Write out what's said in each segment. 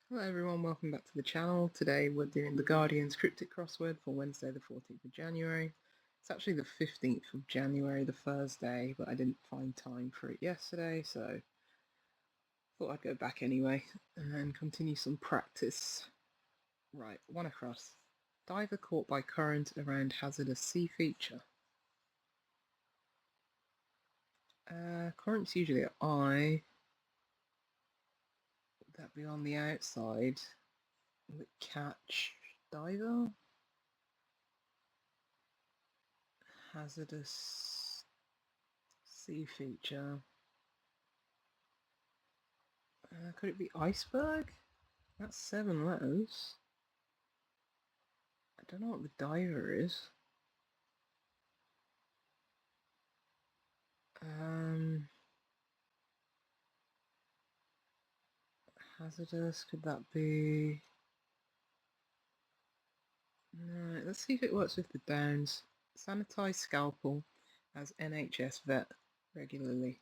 Hello everyone, welcome back to the channel. Today we're doing the Guardian's Cryptic Crossword for Wednesday the 14th of January. It's actually the 15th of January, the Thursday, but I didn't find time for it yesterday, so thought I'd go back anyway and continue some practice. Right, one across. Diver caught by current around hazardous sea feature. Current's usually at I. Would that be on the outside? Will it catch diver? Hazardous sea feature. Could it be iceberg? That's 7 letters. I don't know what the diver is. Hazardous, could that be... No, let's see if it works with the downs. Sanitize scalpel as NHS vet regularly.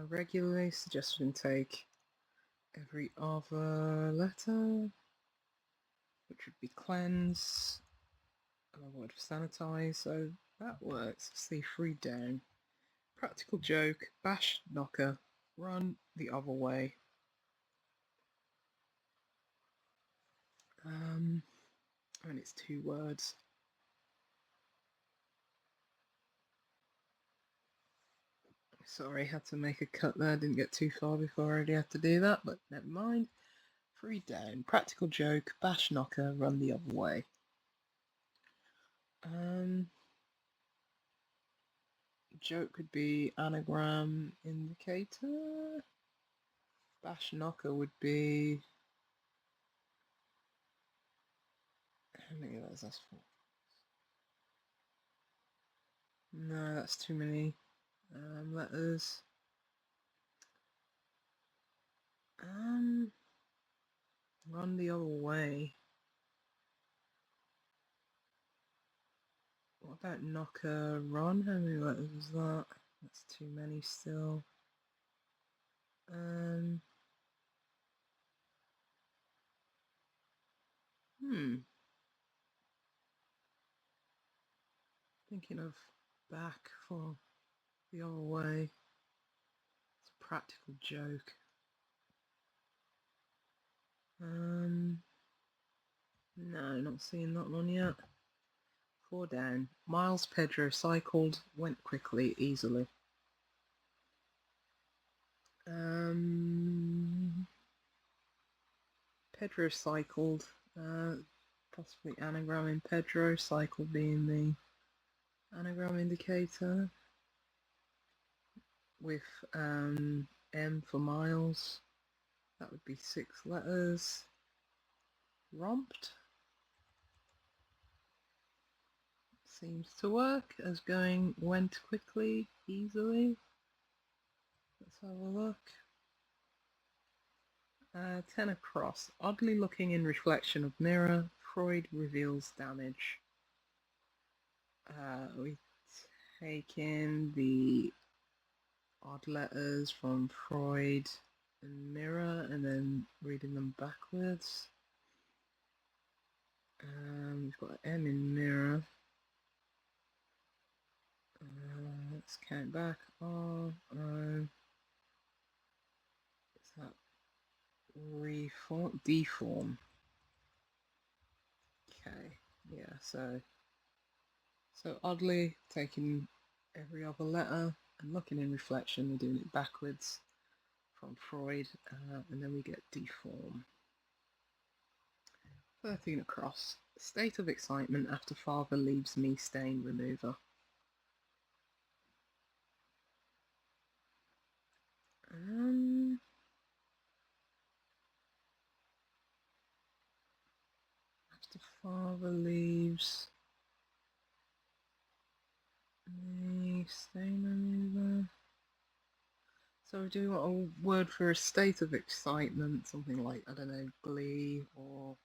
Regularly, suggestion take every other letter, which would be cleanse. Another word for sanitize, so that works. Let's see, 3 down. Practical joke, bash knocker, run the other way. And it's 2 words. Sorry, had to make a cut there, didn't get too far before I already had to do that, but never mind. 3 down, practical joke, bash knocker, run the other way. Joke could be anagram indicator. Bash knocker would be... How many letters that's for? No, that's too many letters. Run the other way. What about knocker run? How many letters is that? That's too many still. Thinking of back for the other way. It's a practical joke. No, not seeing that one yet. 4 down. Miles Pedro cycled, went quickly, easily. Pedro cycled, possibly anagram in Pedro, cycle being the anagram indicator, with M for miles. That would be 6 letters. Romped seems to work as going went quickly, easily. Let's have a look. 10 across. Oddly looking in reflection of mirror, Freud reveals damage. We take in the odd letters from Freud and mirror and then reading them backwards. We've got M in mirror. Let's count back. R, O. Is that reform? Deform. Okay, yeah, so oddly taking every other letter and looking in reflection, we're doing it backwards from Freud, and then we get deform. 13 across. State of excitement after father leaves me stain remover. After father leaves me stain remover. So do you want a word for a state of excitement? Something like, I don't know, glee or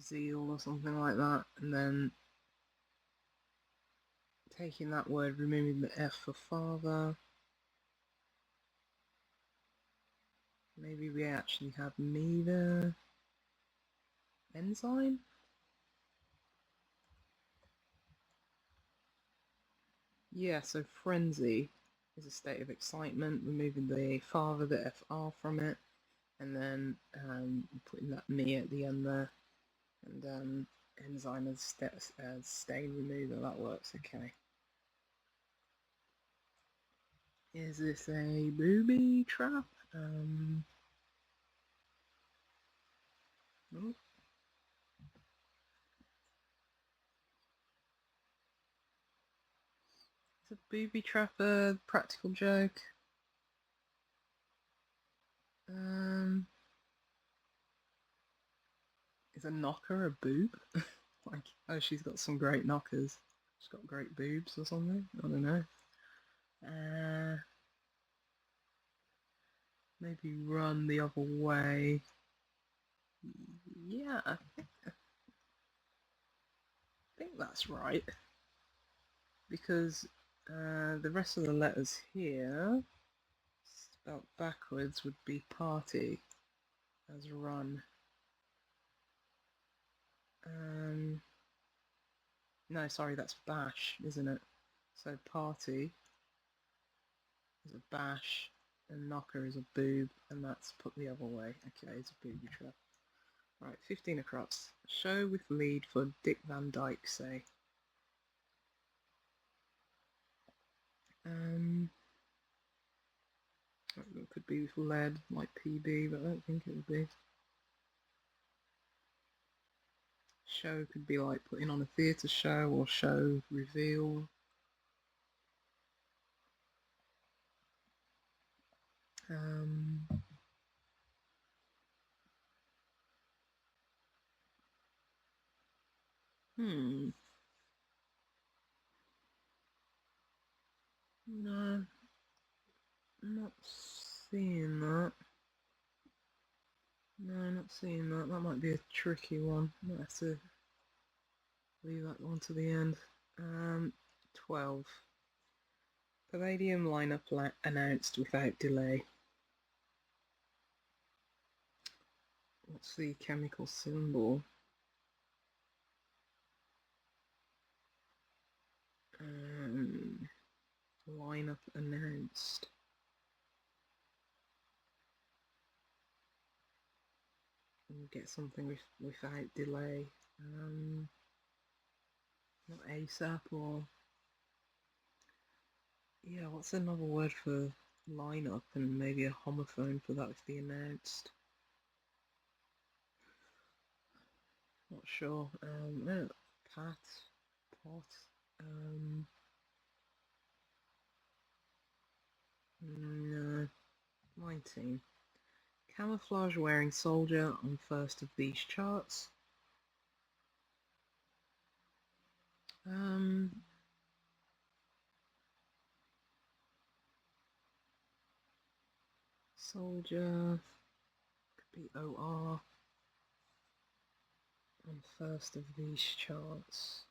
zeal or something like that, and then taking that word, removing the F for father, Maybe we actually have neither enzyme? Yeah, so frenzy is a state of excitement, removing the father, the FR from it, and then putting that me at the end there, and enzyme as stain remover, that works, okay. Is this a booby trap? Oh. Is a booby trap a practical joke? Is a knocker a boob? Like, oh, she's got some great knockers. She's got great boobs or something. I don't know. Maybe run the other way. Yeah, I think that's right. Because the rest of the letters here, spelled backwards, would be party as run. No, sorry, that's bash, isn't it? So party is a bash, and knocker is a boob, and that's put the other way. Okay, it's a booby trap. Right, 15 across. Show with lead for Dick Van Dyke, say. It could be with lead, like PB, but I don't think it would be. Show could be like putting on a theatre show or show reveal. No, not seeing that. No, not seeing that. That might be a tricky one. I might have to leave that one to the end. 12. Palladium lineup announced without delay. What's the chemical symbol? Lineup announced. We'll get something without delay. Not ASAP or... Yeah, what's another word for lineup, and maybe a homophone for that with the announced? Not sure. No, pot. No. 19. Camouflage wearing soldier on first of these charts. Soldier could be OR on first of these charts.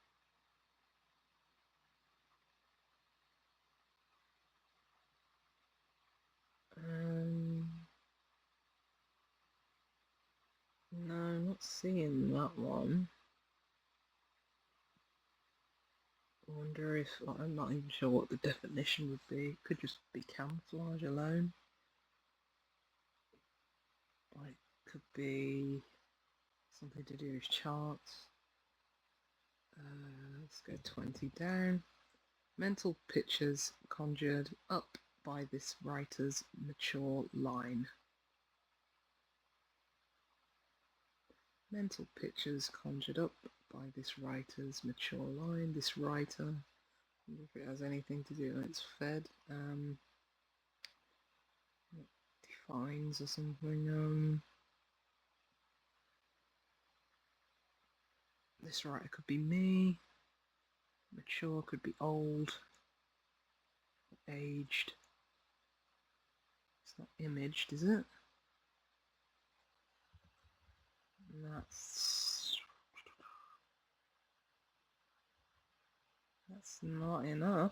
No, not seeing that one. I wonder if, I'm not even sure what the definition would be. It could just be camouflage alone. Like, could be something to do with charts. Let's go 20 down. Mental pictures conjured up by this writer's mature line. Mental pictures conjured up by this writer's mature line. This writer, I wonder if it has anything to do with it's fed. Defines or something. This writer could be me. Mature could be old. Aged. It's not imaged, is it? That's not enough.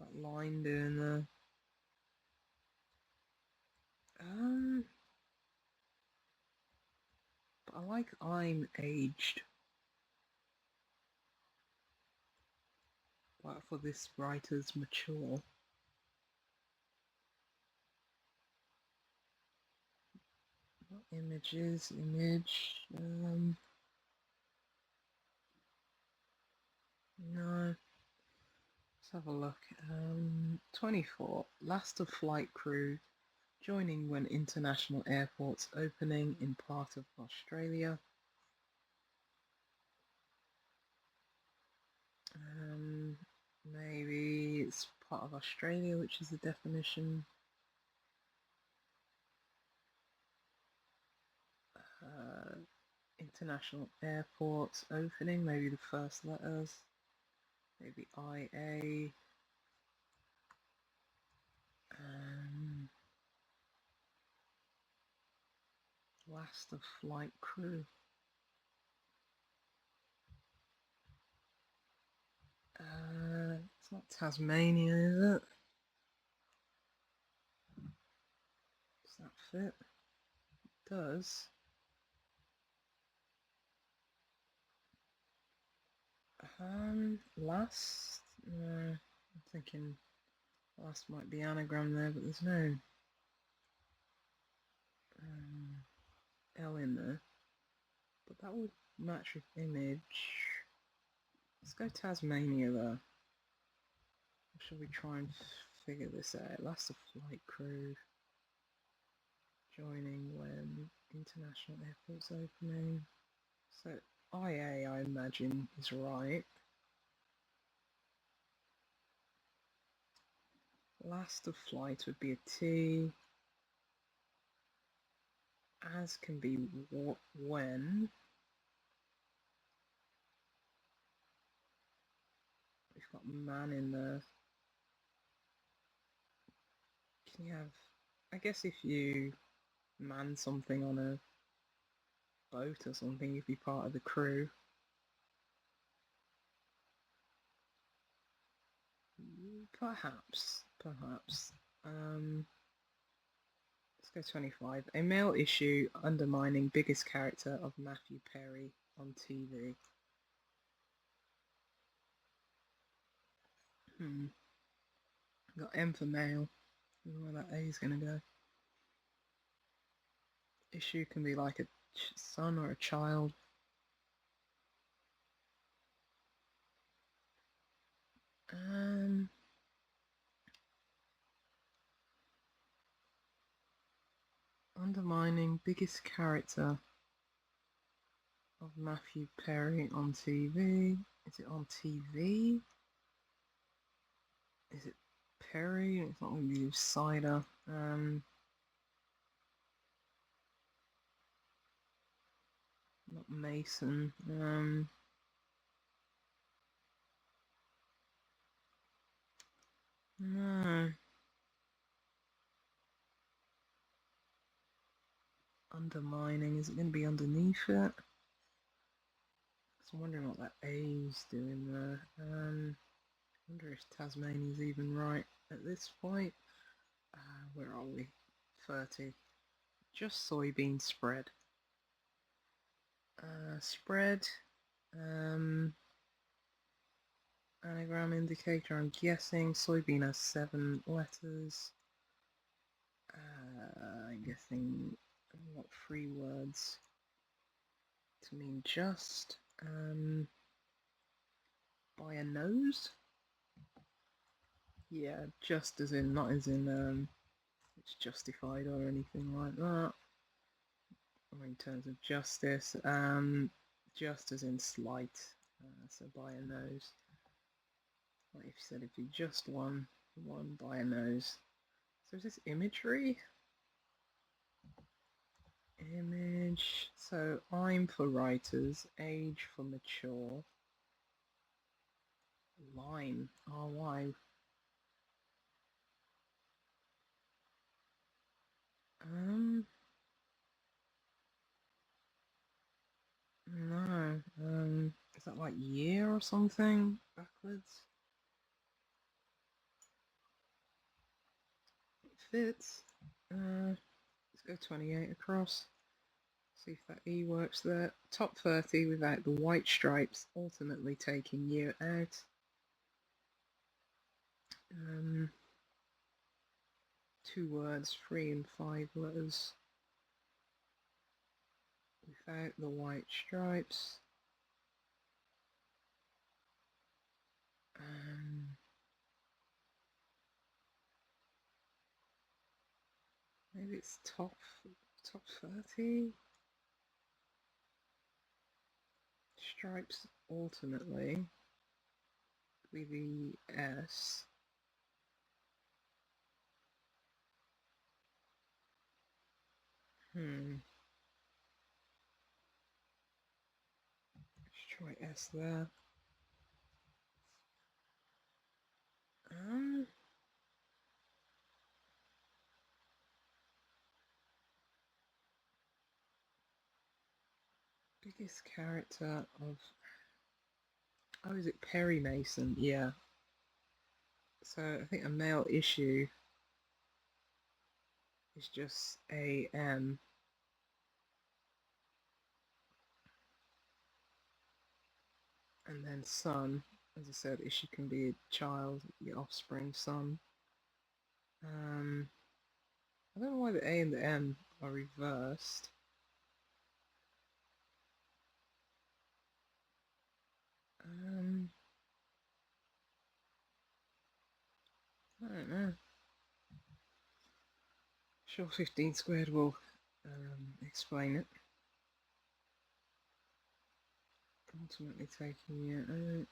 that line doing there? But I like I'm aged. But for this writer's mature. What images? Image. No. Let's have a look. 24. Last of flight crew joining when international airports opening in part of Australia. Maybe it's part of Australia, which is the definition. International airports opening, maybe the first letters. Maybe IA. Last of flight crew. It's not Tasmania, is it? Does that fit? It does. Last? I'm thinking last might be anagram there, but there's no L in there. But that would match with image. Let's go Tasmania though. Or shall we try and figure this out? Last of flight crew joining when international airports opening. So IA, I imagine, is right. Last of flight would be a T. As can be when. We've got man in there. Can you have... I guess if you man something on a boat or something, you'd be part of the crew. Perhaps. Let's go 25. A male issue undermining biggest character of Matthew Perry on TV. Got M for male. I don't know where that A is going to go. Issue can be like a son or a child. Undermining biggest character of Matthew Perry on TV. Is it on TV? Is it Perry? It's not going to be cider. Not Mason. No. Undermining. Is it going to be underneath it? So I'm wondering what that A's doing there. I wonder if Tasmania's even right at this point. Where are we? 30. Just soybean spread. Spread. Anagram indicator, I'm guessing. Soybean has 7 letters. I'm guessing what 3 words to mean just. By a nose? Yeah, just as in, not as in it's justified or anything like that. Or in terms of justice, just as in slight, so by a nose. Like if you said if you just one by a nose. So is this imagery? Image. So I'm for writers, age for mature. Line. RY. No. Is that like year or something? Backwards? fits. Let's go 28 across. See if that E works there. Top 30 without the white stripes, ultimately taking year out. 2 words, 3 and 5 letters without the white stripes. Maybe it's top 30. Stripes ultimately with the S. Let's try S there. Biggest character of... Oh, is it Perry Mason? Yeah. So I think a male issue is just a M. And then son. As I said, issue can be a child, the offspring, son. I don't know why the A and the M are reversed. I don't know. Sure, 15 squared will explain it. Ultimately taking it out.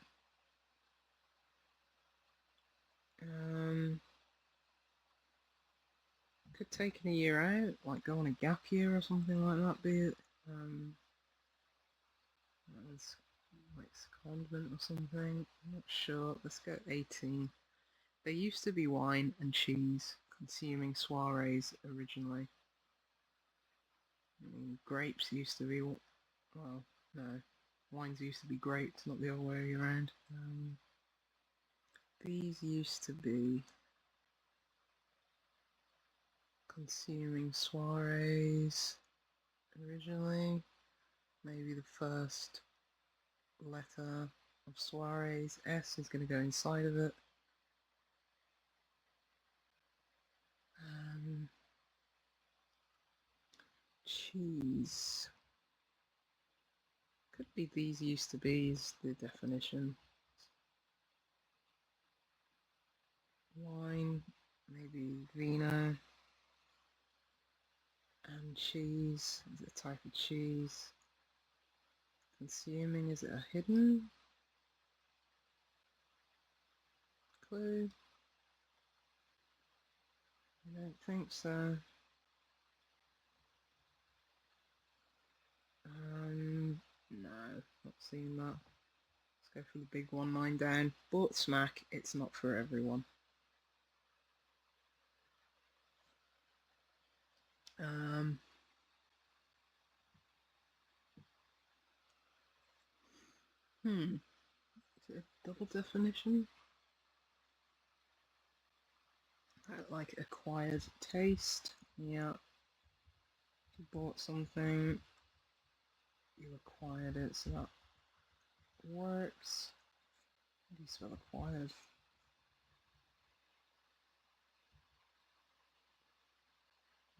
Could take a year out, like go on a gap year or something like that, be it. That was like secondment or something. I'm not sure. Let's go 18. There used to be wine and cheese consuming soirees originally. I mean, grapes used to be, well, no, wines used to be grapes, not the other way around. These used to be consuming soirees originally. Maybe the first letter of soirees, S, is going to go inside of it. Cheese. Could be these used to be is the definition. Wine, maybe vino. And cheese, is it a type of cheese? Consuming, is it a hidden clue? I don't think so. No, not seeing that. Let's go for the big 1-9 down. But smack, it's not for everyone. Is it a double definition? Like acquired taste. Yeah. You bought something, you acquired it, so that works. How do you spell acquired?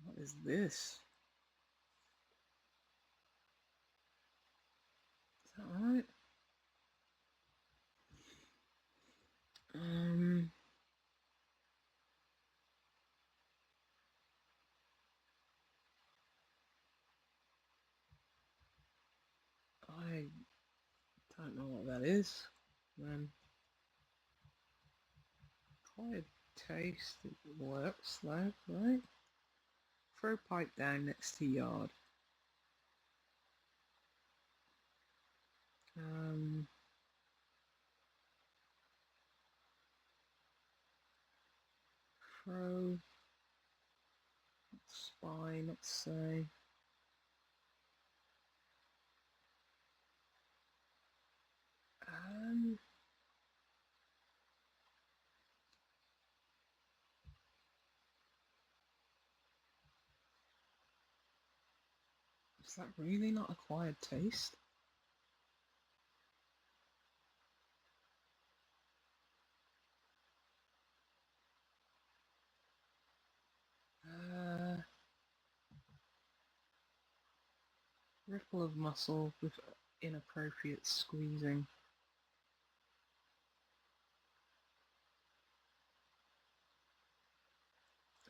What is this? Is that right? I don't know what that is. Acquired taste, it works though, right? Throw pipe down next to yard. Throw, not spy, not say. Is that really not acquired taste? Ripple of muscle with inappropriate squeezing.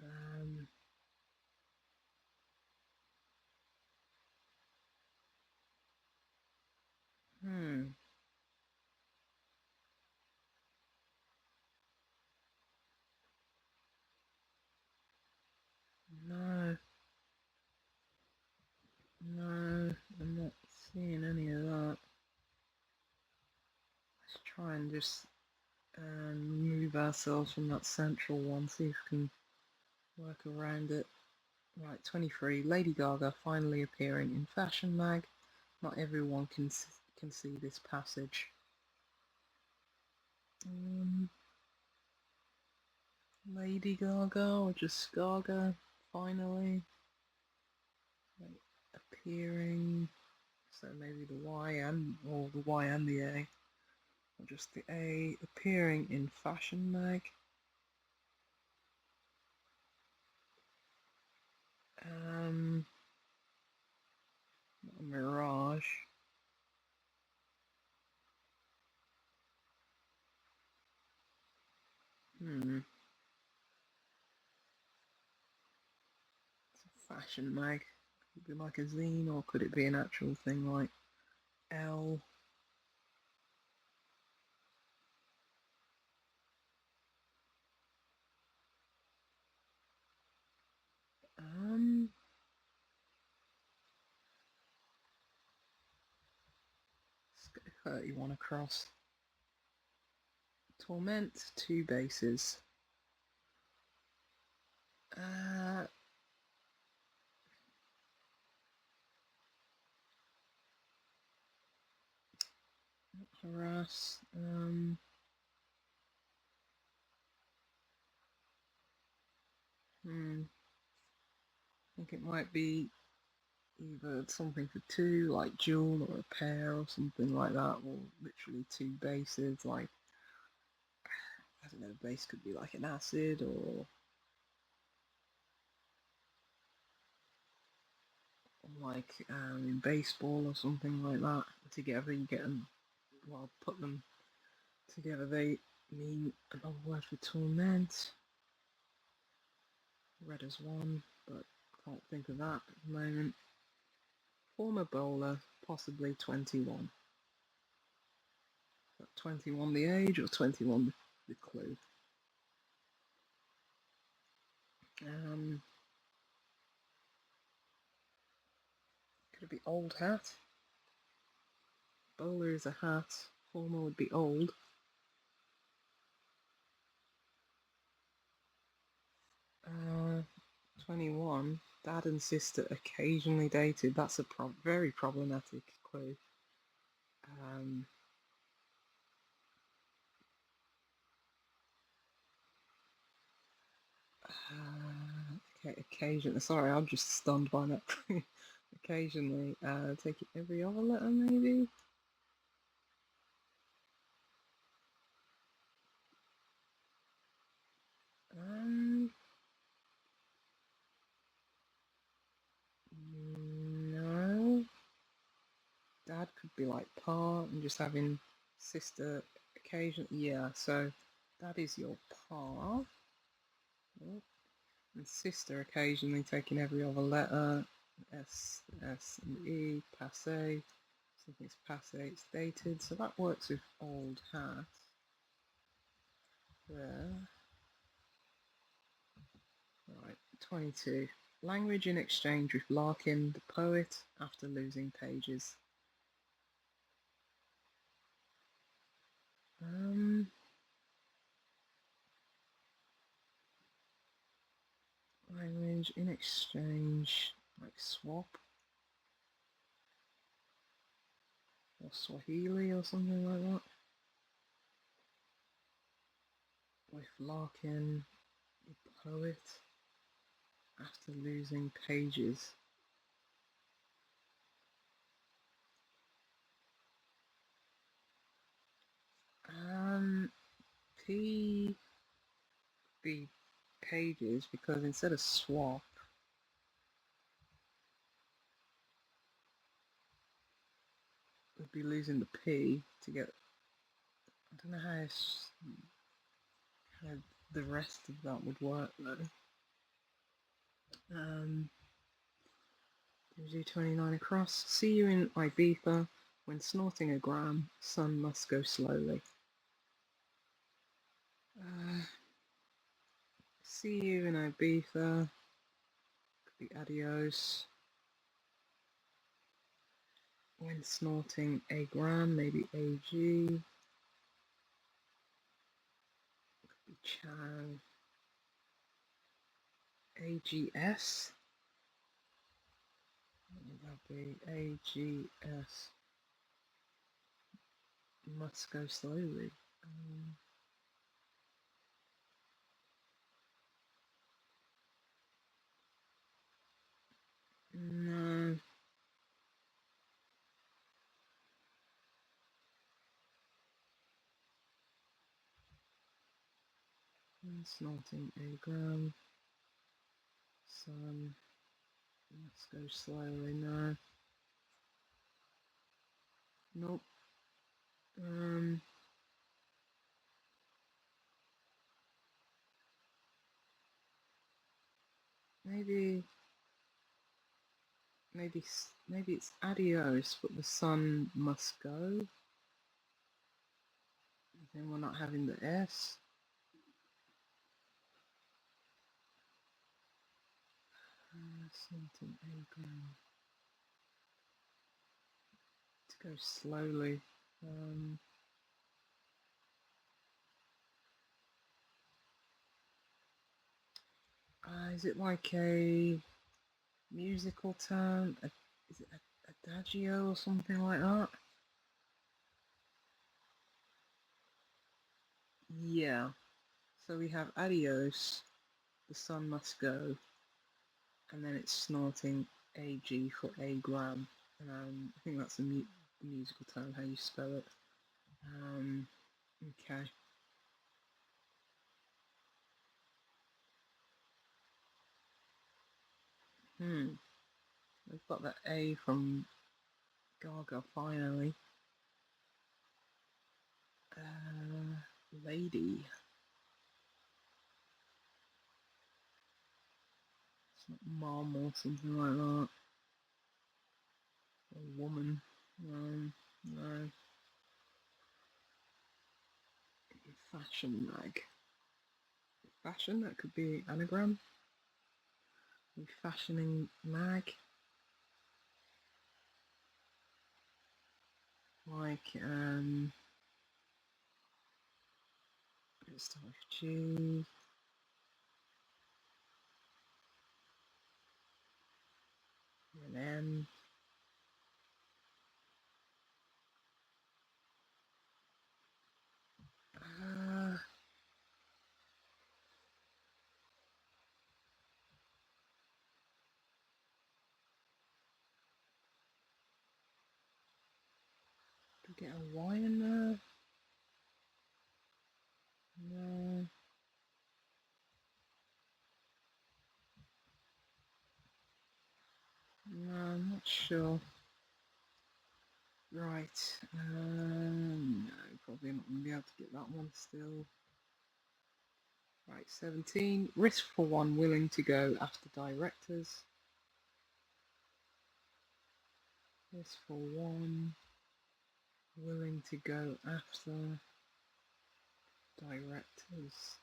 Um, hmm. No. No, I'm not seeing any of that. Let's try and just move ourselves from that central one, see if we can work around it. Right, 23. Lady Gaga finally appearing in Fashion Mag. Not everyone can see this passage. Lady Gaga or just Gaga finally appearing. So maybe the Y and or the Y and the A, or just the A appearing in Fashion Mag. Mirage. It's a fashion mag. Could it be like a zine, or could it be an actual thing like L? Um, 31 across. Torment, 2 bases. Harass. I think it might be either something for 2, like dual, or a pair, or something like that, or literally 2 bases. Like, I don't know, the base could be like an acid, or like in baseball or something like that. Together, you get them. Well, put them together. They mean another word for torment. Red as 1, but can't think of that at the moment. Former bowler, possibly 21. 21 the age, or 21 the clue? Could it be old hat? Bowler is a hat. Former would be old. 21. Dad and sister occasionally dated. That's a very problematic clue. Okay, occasionally. Sorry, I'm just stunned by that. Occasionally. Take it every other letter, maybe? No. Dad could be like Pa and just having sister occasion. Yeah, so that is your Pa. Oh, and sister occasionally taking every other letter. S, S, and E, passe. Something's passe, it's dated. So that works with old hat. There. Right, 22. Language in exchange with Larkin, the poet, after losing pages. Language in exchange, like swap, or Swahili, or something like that. With Larkin, the poet, after losing pages. P be pages, because instead of swap, we'd be losing the P to get. I don't know how the rest of that would work though. Do 29 across. See you in Ibiza. When snorting a gram, sun must go slowly. See you in Ibiza. Could be adios. When snorting a gram, maybe AG. Could be Chang. AGS. What would that be? AGS. Must go slowly. No. Snorting a gram. Sun. Let's go slowly. No. Nope. Maybe it's adios, but the sun must go. Then we're not having the S. Something to go slowly. Is it like a musical term? Is it adagio or something like that? Yeah. So we have adios, the sun must go, and then it's snorting AG for a gram. I think that's a musical term, how you spell it. Okay. We've got that A from Gaga finally. Lady. It's not mom or something like that. Or woman. No. Fashion mag. Fashion, that could be anagram. Fashioning mag. Like, let's start with G. And M. Do we get a Y in there? No. No, I'm not sure. Right. No, probably not going to be able to get that one still. Right, 17. Risk for one, willing to go after directors. Risk for one, willing to go after directors.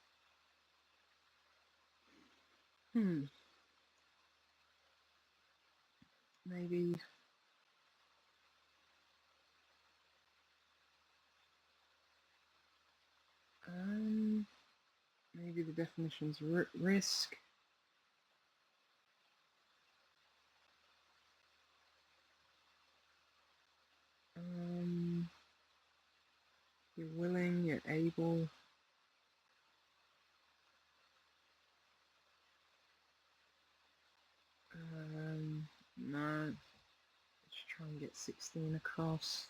Maybe maybe the definition's risk. You're willing, you're able. No. Let's try and get 16 across.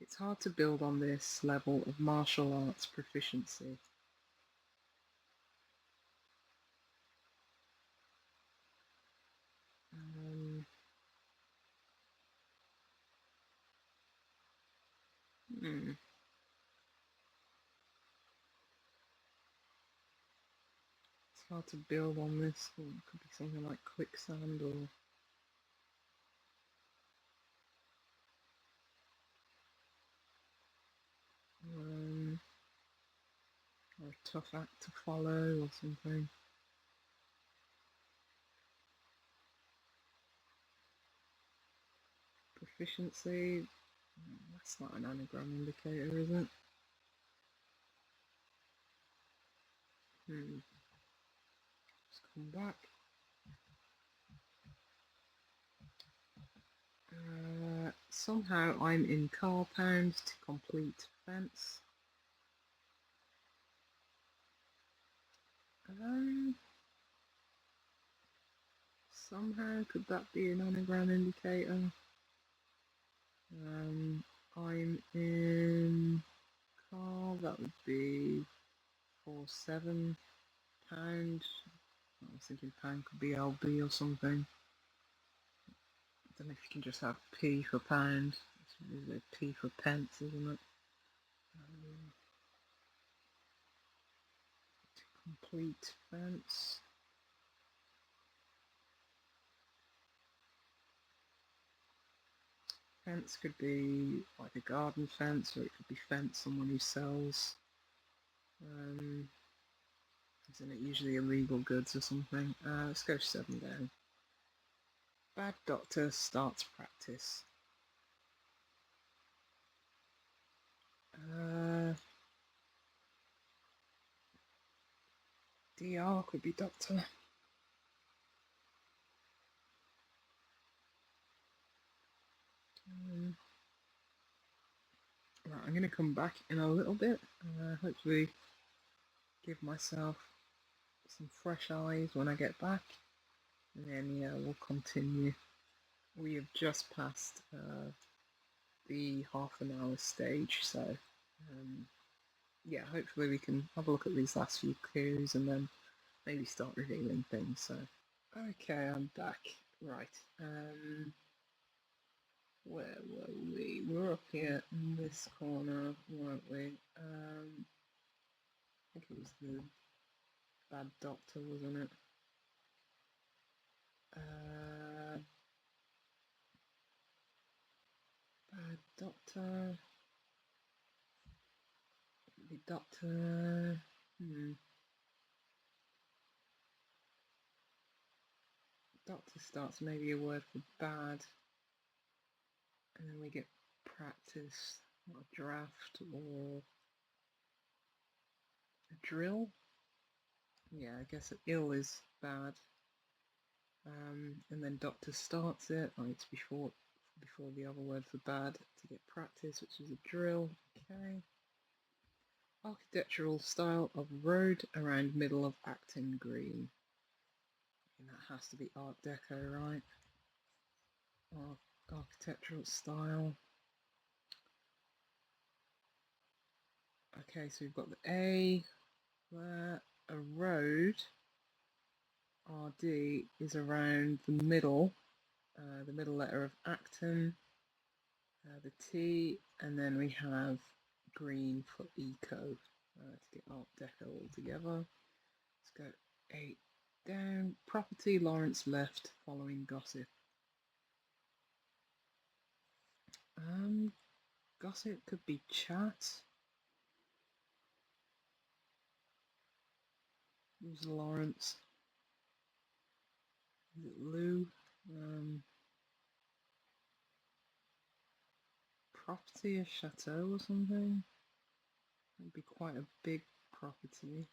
It's hard to build on this level of martial arts proficiency. It's hard to build on this. Or it could be something like quicksand or a tough act to follow or something. Proficiency. That's not an anagram indicator, is it? Let's come back. Somehow I'm in car pounds to complete fence. Somehow could that be an anagram indicator? I'm in car, that would be £47. I was thinking pound could be LB or something. I don't know if you can just have P for pound. It's P for pence, isn't it? To complete fence. Fence could be like a garden fence, or it could be fence someone who sells. Isn't it usually illegal goods or something? Let's go 7 down. Bad doctor starts practice. DR could be doctor. Right, I'm going to come back in a little bit. Hopefully give myself some fresh eyes when I get back. And then, yeah, we'll continue. We have just passed the half an hour stage, so yeah, hopefully we can have a look at these last few clues and then maybe start revealing things. So, okay, I'm back. Right. Where were we? We're up here in this corner, weren't we? I think it was the bad doctor, wasn't it? Bad doctor. The doctor. Doctor starts maybe a word for bad, and then we get practice, or a draft, or a drill. Yeah, I guess ill is bad. And then doctor starts it. Oh, it's before the other word for bad to get practice, which is a drill. Okay. Architectural style of road around middle of Acton Green. And that has to be Art Deco, right? Architectural style. Okay, so we've got the A, where a road, RD, is around the middle letter of Acton, the T, and then we have green for eco, to get Art Deco all together. Let's go 8 down. Property, Lawrence left following gossip. Gossip could be chat. Who's Lawrence? Is it Lou? Property, a chateau or something? That'd be quite a big property.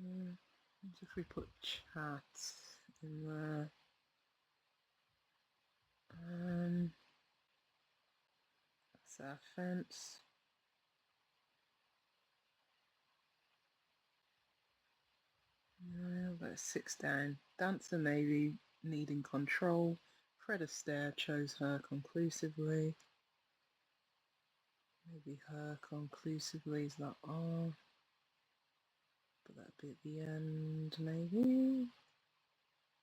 What if we put chat in there? That's our fence. That's 6 down. Dancer maybe needing control. Fred Astaire chose her conclusively. Maybe her conclusively is that R, but that'd be at the end, maybe.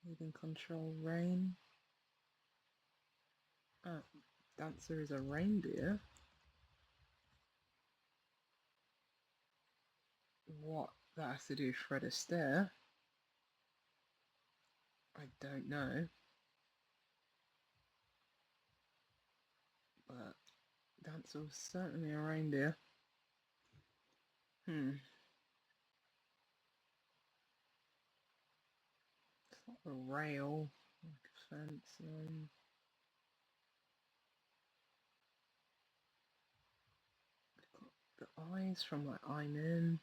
Even control rain. Ah, Dancer is a reindeer. What that has to do with Fred Astaire, I don't know. But Dancer was certainly a reindeer. It's not a rail, like a fence. Got the eyes from like I'm in.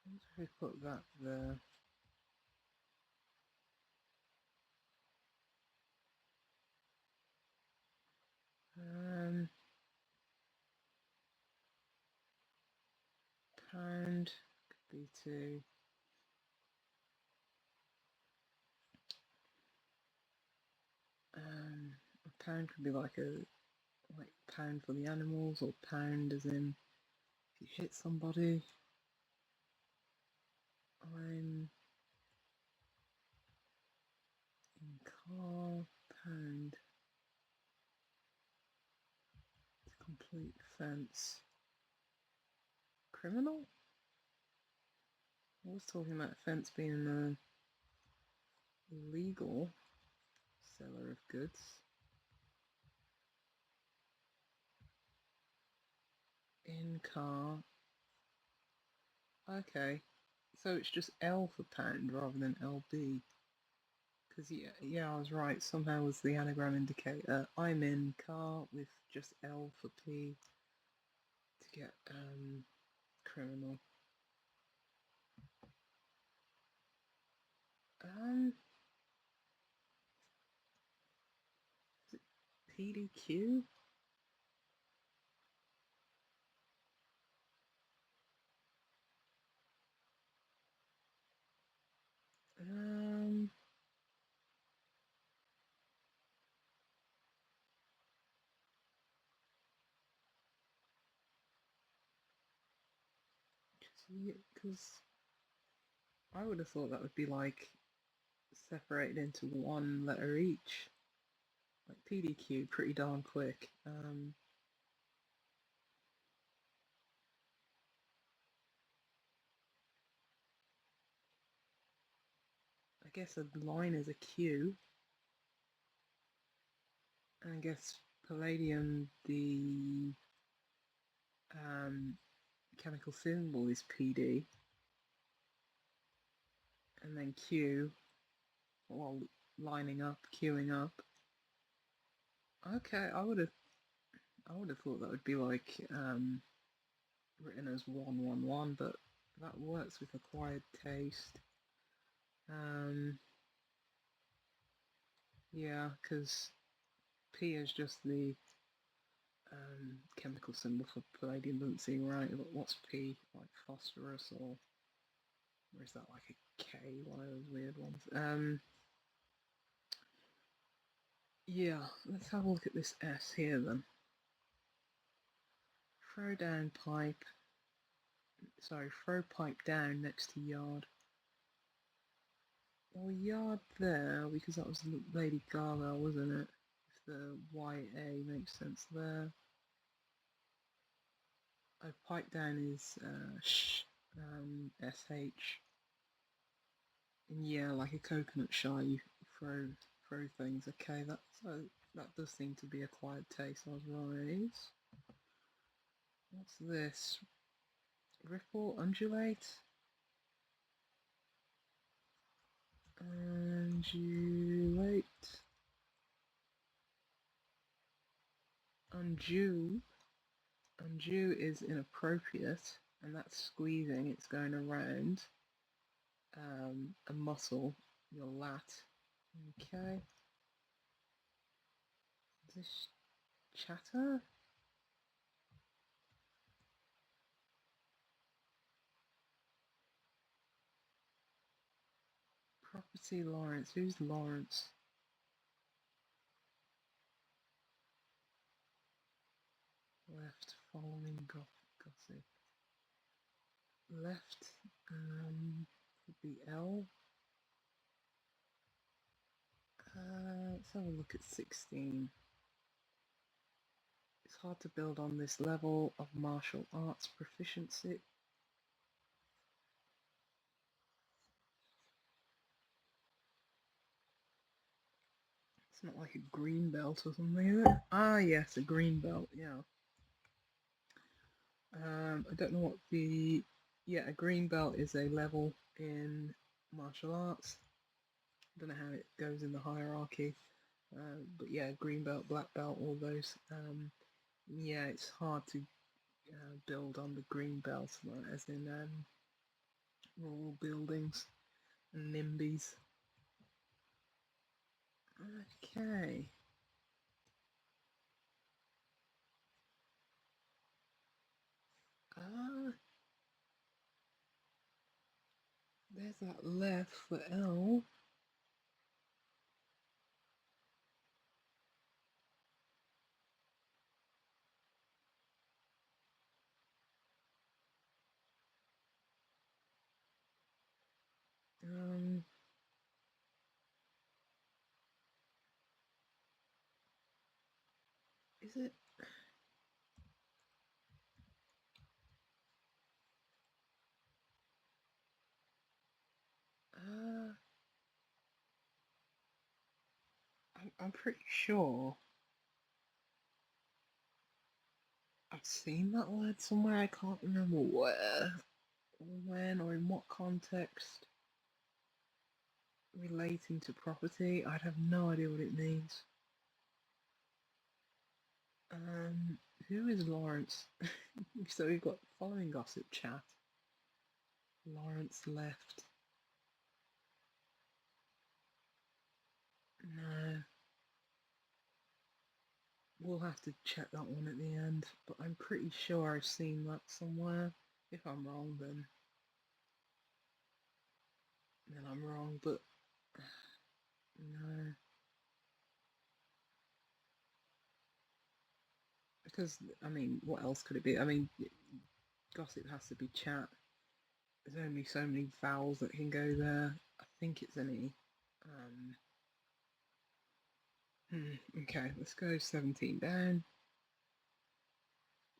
What if we put that there? Pound could be two. A pound could be like pound for the animals, or pound as in if you hit somebody. I'm in car, pound. Complete fence. Criminal? I was talking about fence being illegal seller of goods. In car. Okay. So it's just L for pound rather than LB. Because yeah, I was right. Somehow was the anagram indicator. I'm in car with just L for P to get criminal. Is it PDQ? Because I would have thought that would be like separated into one letter each. Like PDQ, pretty darn quick. I guess a line is a Q. And I guess palladium, the chemical symbol is PD. And then Q, well, lining up, queuing up. Okay, I would have thought that would be like written as 111, but that works with acquired taste. Yeah, because P is just the chemical symbol for palladium. Doesn't seem right. What's P? Like phosphorus, or is that like a K? One of those weird ones. Yeah, let's have a look at this S here then. Throw down pipe. Sorry, throw pipe down next to yard. Well, yard there, because that was Lady Gaga, wasn't it? If the YA makes sense there. Oh, pipe down is SH. And yeah, like a coconut shy, you throw things. Okay, that does seem to be acquired taste. I was right. What's this? Ripple, undulate? Undulate. Undue. Undue is inappropriate, and that's squeezing. It's going around a muscle, your lat. Okay. Is this chatter? Property Lawrence. Who's Lawrence? left following gossip. Left would be L. Let's have a look at 16. It's hard to build on this level of martial arts proficiency. It's not like a green belt or something, is it? Ah, yes, a green belt, yeah. I don't know what the... Yeah, a green belt is a level in martial arts. I don't know how it goes in the hierarchy. But yeah, green belt, black belt, all those. Yeah, it's hard to build on the green belt, as in rural buildings and NIMBYs. Okay. There's that left for L. Is it? I'm pretty sure I've seen that word somewhere. I can't remember where, when, or in what context. Relating to property, I'd have no idea what it means. Who is Lawrence? So we've got following gossip chat. Lawrence left. No. We'll have to check that one at the end, but I'm pretty sure I've seen that somewhere. If I'm wrong, then I'm wrong, but no. Because, I mean, what else could it be? I mean, gossip has to be chat. There's only so many vowels that can go there. I think it's an E. Okay, let's go 17 down.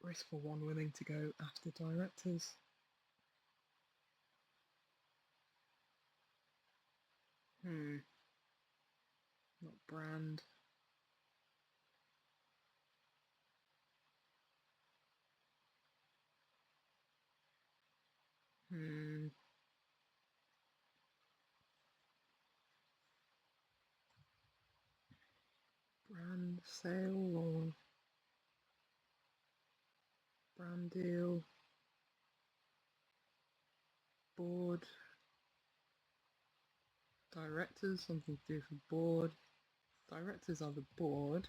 Risk for one willing to go after directors. Not brand. Brand sale or brand deal. Board. Directors, something to do for board. Directors are the board.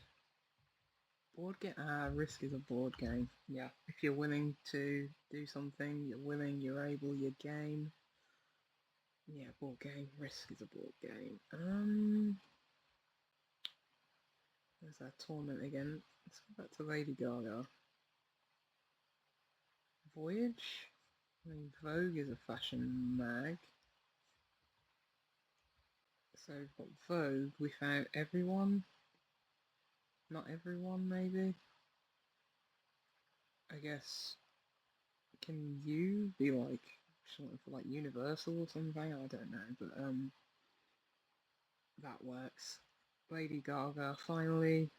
Board game. Risk is a board game. Yeah. If you're willing to do something, you're willing, you're able, you're game. Yeah, board game. Risk is a board game. There's that tournament again. Let's go back to Lady Gaga. Voyage. I mean, Vogue is a fashion mag. So we've got Vogue without everyone. Not everyone, maybe. I guess. Can you be like something for like Universal or something? I don't know, but that works. Lady Gaga, finally.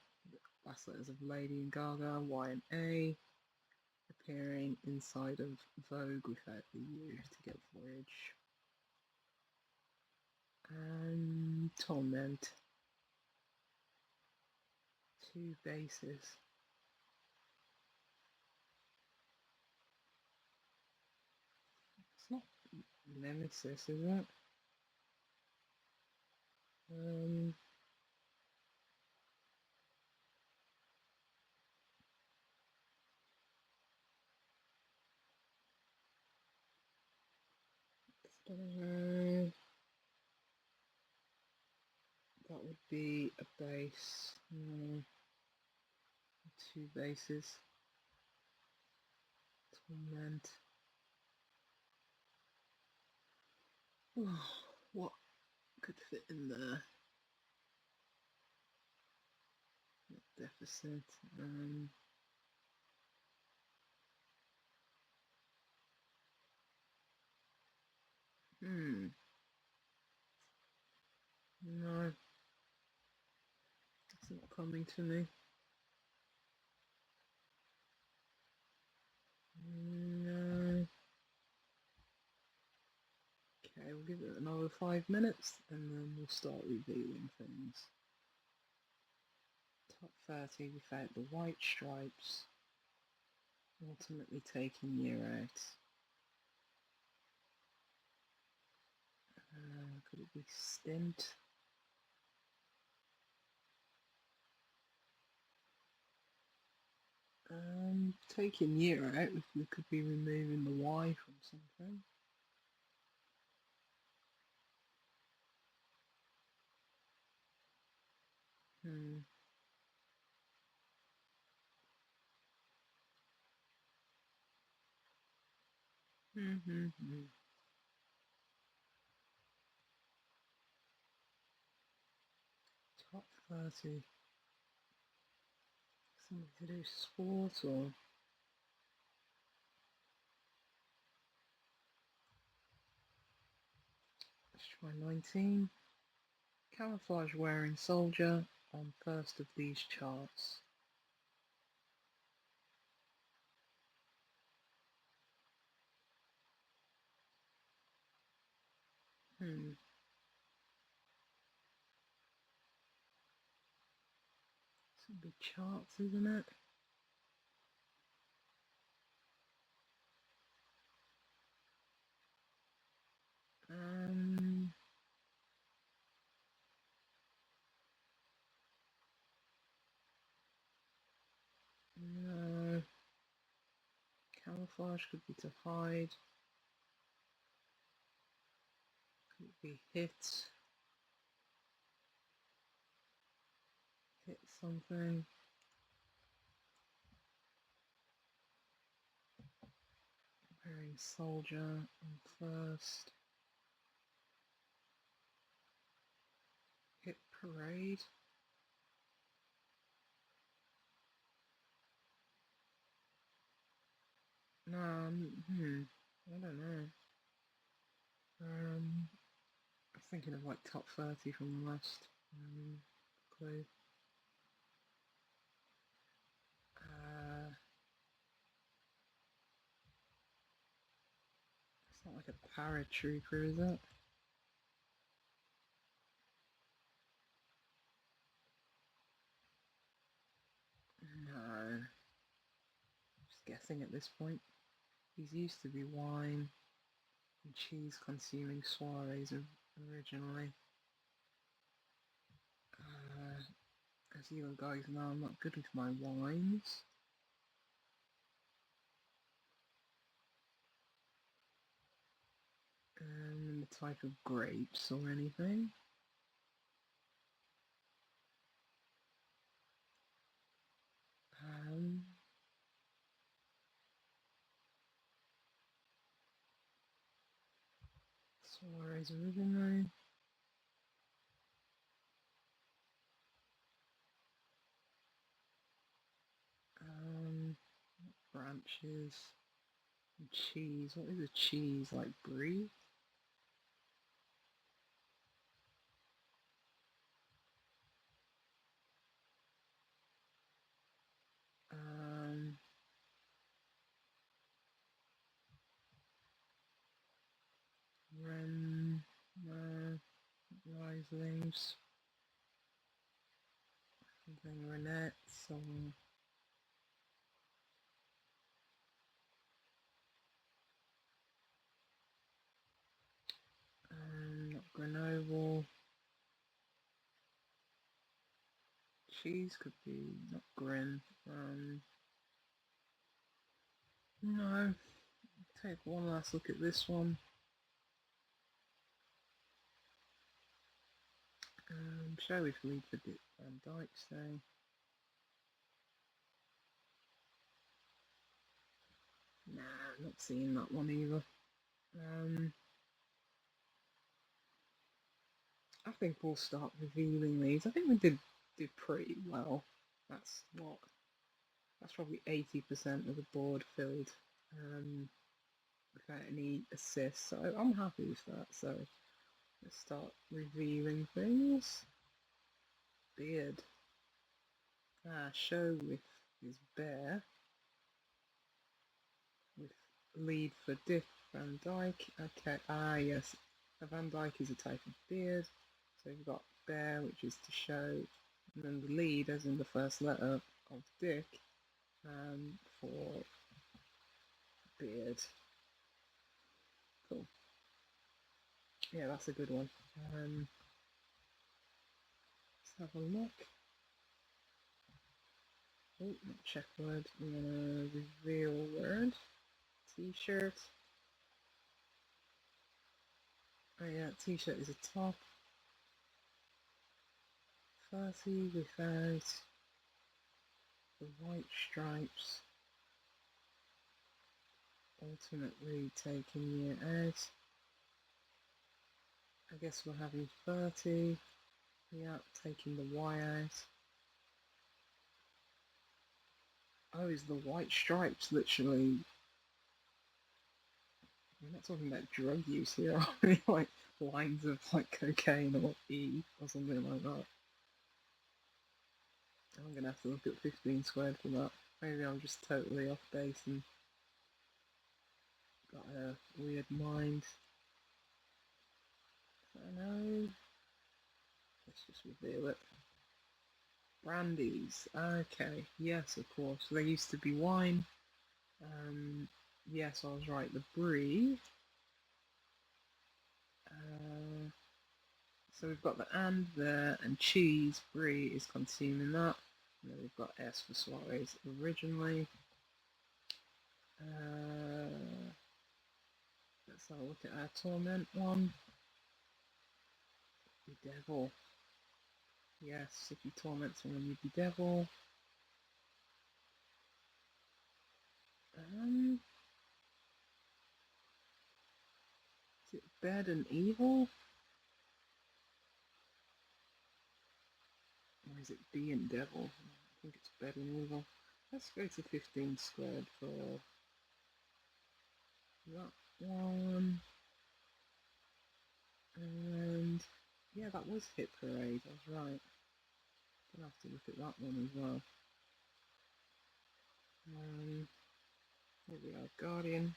Last letters of Lady and Gaga, Y and A. Appearing inside of Vogue without the U to get Voyage. And Torment. 2 bases. It's not Nemesis, is it? That would be a base. No. 2 bases. comment. Oh, what could fit in there? Deficit. No, it's not coming to me. No. Okay, we'll give it another 5 minutes and then we'll start revealing things. Top 30 without the white stripes, ultimately taking year out. Could it be stint? Taking year out, we could be removing the Y from something. Top 30. Something to do sport or... Let's try 19. Camouflage wearing soldier on first of these charts. Some big charts, isn't it? No. Camouflage could be to hide. Could be hit. Hit something. Wearing soldier on first. Hit parade. No, I don't know. I was thinking of like top 30 from the last clue. It's not like a paratrooper, is it? No. Just guessing at this point. These used to be wine and cheese consuming soirees originally. As you guys know, I'm not good with my wines. And the type of grapes or anything. Soirees originally. Branches. And cheese. What is a cheese? Like brie? Ren, Rieslings, something Renettes, or Grenoble. Cheese could be not Gren. No. Take one last look at this one. Shall we leave the bit Van Dyke stay? Nah. not seeing that one either. I think we'll start revealing these. I think we did pretty well. That's probably 80% of the board filled without any assists. So I'm happy with that. So let's start revealing things. Beard. Show with his bear. With lead for Dick Van Dyke. Okay, yes. A Van Dyke is a type of beard. So you've got bear, which is to show, and then the lead, as in the first letter of Dick, for beard. Cool. Yeah, that's a good one. Let's have a look. Oh, not check word. We're gonna reveal word. T-shirt. Oh yeah, T-shirt is a top. 30 without the white stripes. Ultimately taking you out. I guess we're having 30. Yeah, taking the Y out. Oh, is the white stripes literally... We're not talking about drug use here, are we? Like lines of like cocaine or E or something like that. I'm gonna have to look at 15 squared for that. Maybe I'm just totally off base and got a weird mind. I don't know. Let's just reveal it. Brandies. Okay, yes, of course. They used to be wine. Yes, I was right. The brie. So we've got the and there, and cheese. Brie is consuming that. And then we've got S for soirees originally. Let's have a look at our torment one. Bedevil. Yes, if you torment someone, you bedevil. Is it bad and evil? Or is it B and devil? I think it's bad and evil. Let's go to 15 squared for that one. And yeah, that was Hit Parade, I was right. Gonna have to look at that one as well. Here we are, Guardian.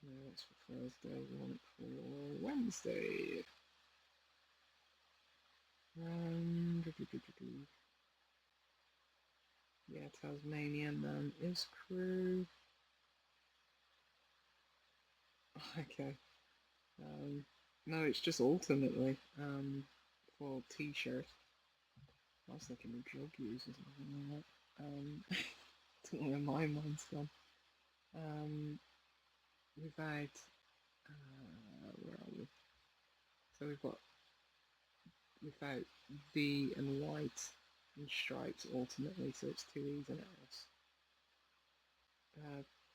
No, that's for Thursday, we want it for Wednesday. Yeah, Tasmanian man is crew. Okay. No, it's just alternately for T-shirt. I was thinking of drug use or something like that. I don't know where my mind's gone. Without, where are we? So we've got without V and white and stripes alternately, so it's 2 E's and L's.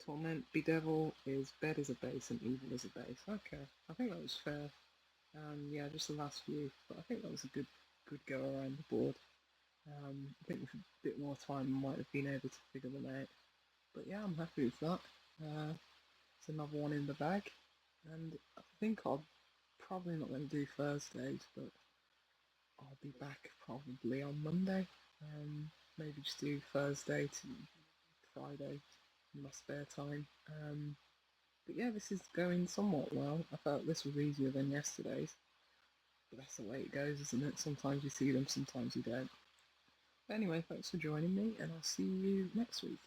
Torment, Bedevil is bed is a base and evil is a base. Okay, I think that was fair. Yeah, just the last few, but I think that was a good go around the board. I think with a bit more time I might have been able to figure them out. But yeah, I'm happy with that. It's another one in the bag, and I think I'm probably not going to do Thursdays, but I'll be back probably on Monday. Maybe just do Thursday to Friday in my spare time. But yeah, this is going somewhat well. I felt this was easier than yesterday's, but that's the way it goes, isn't it? Sometimes you see them, sometimes you don't. But anyway, thanks for joining me, and I'll see you next week.